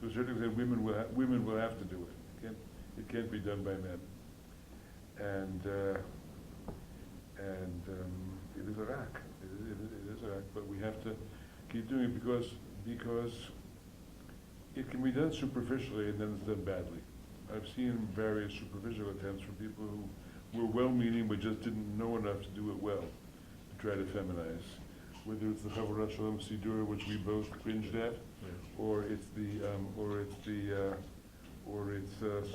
to a certain extent, women will have to do it. It can't be done by men. And it is a rack. It is a rack, but we have to keep doing it because it can be done superficially and then it's done badly. I've seen various superficial attempts from people who were well-meaning but just didn't know enough to do it well, to try to feminize. Whether it's the Chavarat Shalom Sidur, which we both cringed at, or it's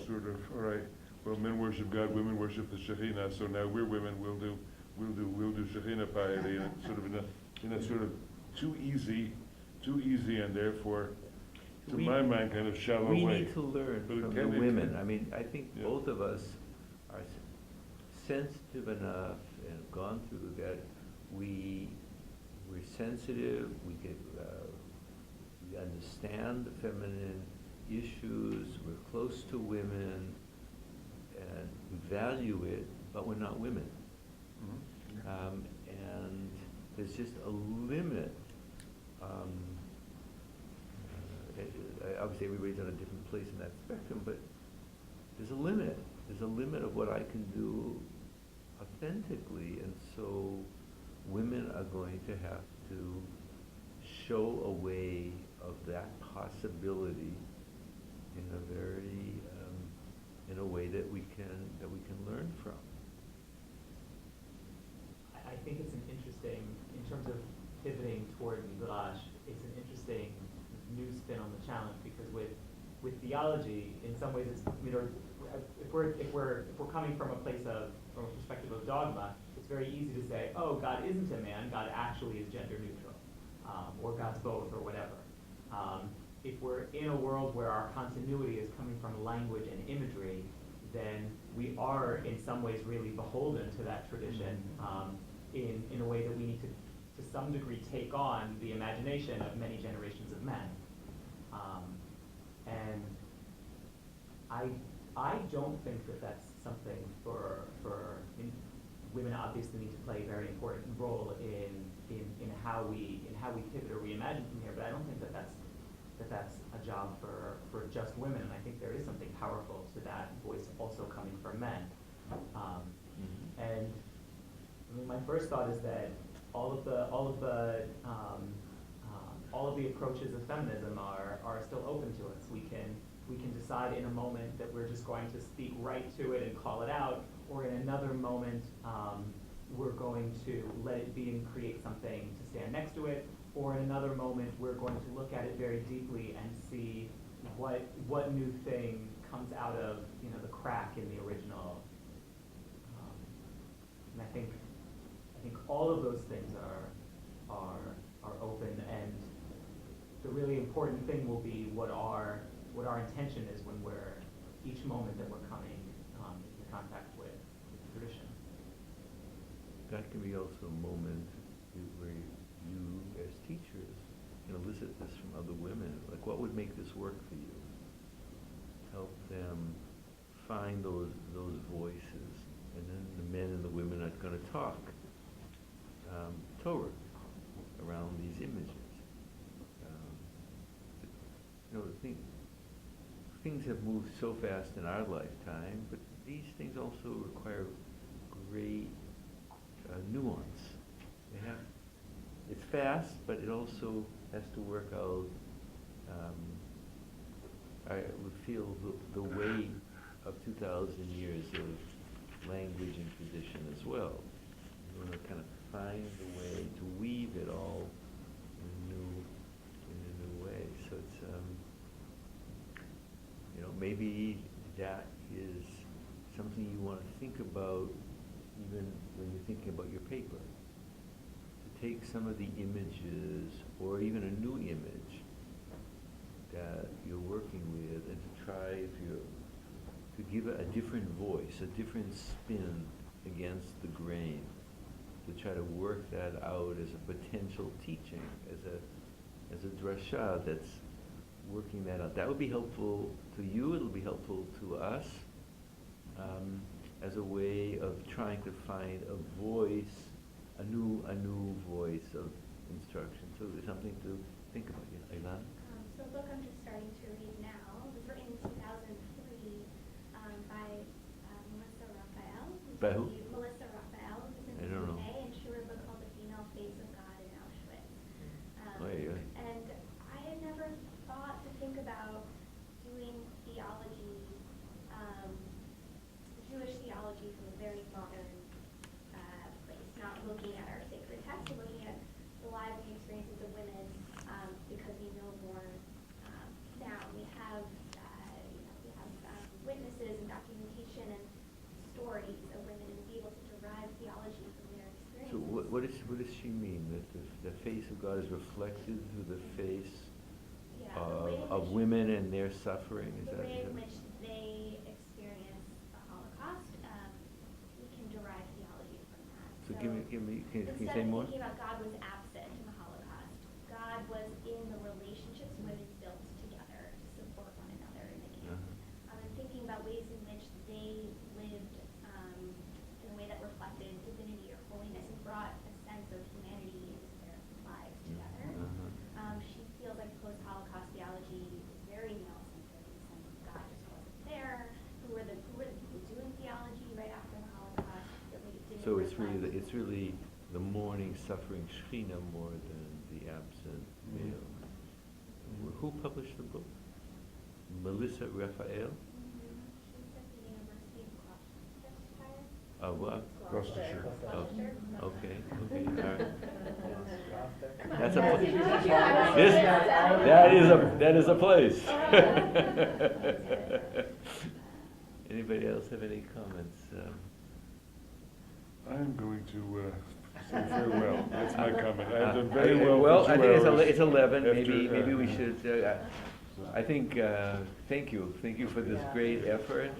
sort of, all right, well, men worship God, women worship the Shekhinah, so now we're women, we'll do Shekhinah piety, and sort of in a sort of too easy, and therefore, to my mind, kind of shallow way. We need to learn from the women. I mean, I think both of us are sensitive enough and have gone through that. We're sensitive. We understand the feminine issues. We're close to women, and we value it, but we're not women. Mm-hmm. And there's just a limit. Obviously, everybody's on a different place in that spectrum, but there's a limit. There's a limit of what I can do authentically, and so women are going to have to show a way of that possibility in a very in a way that we can learn from. I think it's an interesting, in terms of pivoting toward Midrash, it's an interesting new spin on the challenge, because with theology, in some ways, it's, you know, if we're coming from a perspective of dogma, it's very easy to say, oh, God isn't a man, God actually is gender neutral, or God's both, or whatever. If we're in a world where our continuity is coming from language and imagery, then we are in some ways really beholden to that tradition, in a way that we need to some degree take on the imagination of many generations of men. And I don't think that that's something women obviously need to play a very important role in how we pivot or reimagine from here, but I don't think that that's a job for just women. And I think there is something powerful to that voice also coming from men. And I mean, my first thought is that all of the approaches of feminism are still open to us. We can decide in a moment that we're just going to speak right to it and call it out, or in another moment we're going to let it be and create something to stand next to it, or in another moment we're going to look at it very deeply and see what new thing comes out of, you know, the crack in the original. And I think all of those things are open, and the really important thing will be what our intention is when we're each moment that we're coming into contact with tradition. That can be also a moment where you, as teachers, can elicit this from other women. Like, what would make this work for you? Help them find those voices, and then the men and the women are going to talk Torah around these images. You know, things have moved so fast in our lifetime, but these things also require great nuance. It's fast, but it also has to work out. I would feel the weight of 2,000 years of language and tradition as well. You want to kind of find a way to weave it all in a new way. So it's you know, maybe that is something you want to think about even when you're thinking about your paper. To take some of the images, or even a new image that you're working with, and to try to give it a different voice, a different spin against the grain, to try to work that out as a potential teaching, as a drasha that's working that out. That would be helpful to you, it'll be helpful to us, as a way of trying to find a voice, a new voice of instruction. So there's something to think about. Yeah, Ilan? So the book I'm just starting to read now By who? Melissa Raphael, who's in I the don't know. UK, and she wrote a book called The Female Face of God in Auschwitz. Oh, yeah. And I had never thought to think about doing theology, Jewish theology from a very modern place, not looking at our sacred texts, but looking at the lives and experiences of women, because we know more now. We have, witnesses and documentation and stories of women, and be able to derive theology from their experiences. So what does she mean? That the face of God is reflected through the face Yeah, the way in of which- women and their suffering? Is The that? way in which they experience the Holocaust, we can derive theology from that. So can you say Instead more? of thinking about God was absent in the Holocaust, God was in the relationships women built together to support one another in the camp. And thinking about ways in which they lived in a way that reflected divinity or holiness and brought a sense of humanity into their lives together. She feels like post-Holocaust theology is very male-centered in the sense of God just wasn't there. Who were the people doing theology right after the Holocaust? That we didn't So it's reflect. really the mourning, suffering Shekhinah more than the absent male. Who published the book? Melissa Raphael? She's at the University of Gloucestershire. Of what? Gloucestershire. Oh, okay, all right. Come on, That's a guys, pla- you know what you are. This, that is a place. Anybody else have any comments? I'm going to say farewell. That's my comment. I've done very well Well, for I 2 think hours it's 11, after, maybe we should, I think, thank you for this great effort.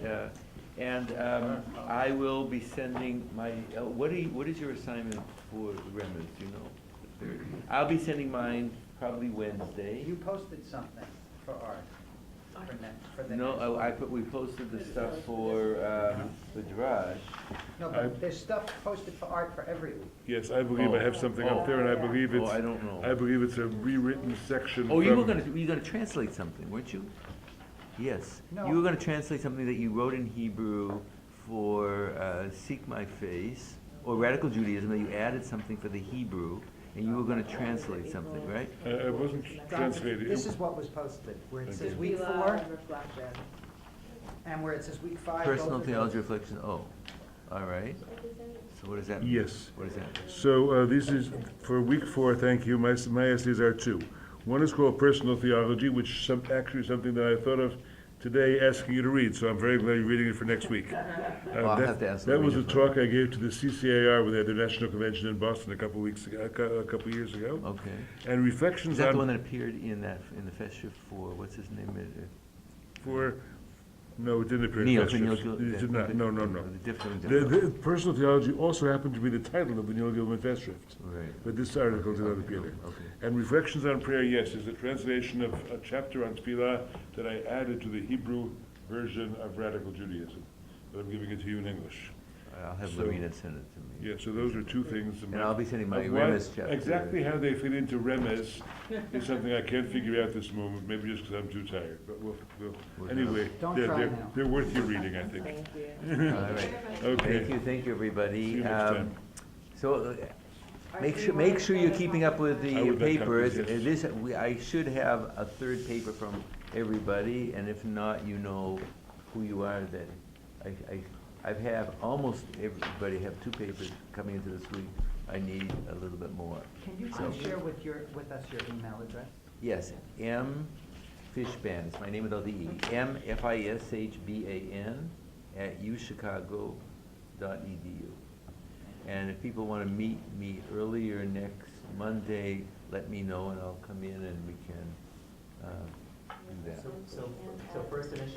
And I will be sending my, what is your assignment for the Remus, do you know? The third? I'll be sending mine probably Wednesday. You posted something for art, for the No, next one. we posted the stuff for the garage. No, but there's stuff posted for art for every week. Yes, I believe I have something up there, and I believe Oh, it's, I don't know. I believe it's a rewritten section Oh, you were from- gonna translate something, weren't you? Yes. No. You were gonna translate something that you wrote in Hebrew for Seek My Face, or Radical Judaism, that you added something for the Hebrew, and you were gonna translate something, right? I wasn't translated. This is what was posted, where it Thank says you. week 4, and where it says week 5. Personal both of theology those. reflection, oh, all right. So what does that mean? Yes. What is that? So this is, for week 4, thank you, my essays are 2. One is called Personal Theology, which actually is something that I thought of today asking you to read, so I'm very glad you're reading it for next week. I'll have to ask them That to was a read it for me. talk I gave to the CCAR when they had their national convention in Boston a couple weeks ago, a couple years ago. Okay. And Is reflections that the one on, that appeared in the fellowship for, what's his name? for, no, it didn't appear in Neil, Fellowship. Neil It did not, no. The different. The Personal Theology also happened to be the title of the Neil Gilman Festschrift. Right. But this article did not appear there. Okay. And Reflections on Prayer, yes, is a translation of a chapter on Tefillah that I added to the Hebrew version of Radical Judaism. But I'm giving it to you in English. I'll have So- Lorena send it to me. Yeah, so those are 2 things. And I'll be sending my Of what- Remes chapter. Exactly how they fit into Remes is something I can't figure out this moment, maybe just because I'm too tired. But We'll anyway, Don't they're, try they're, now. they're worth your reading, I think. All right. Okay. Thank you, everybody. See you next time. So, make sure you're keeping up with I the would like papers. copies, yes. I should have a third paper from everybody, and if not, you know who you are. That I've had almost everybody have 2 papers coming into this week. I need a little bit more. Can you So- share with us your email address? Yes, M. Fishban, it's my name without the E, MFISHBAN @uchicago.edu. And if people want to meet me earlier next Monday, let me know and I'll come in and we can do that. So first initial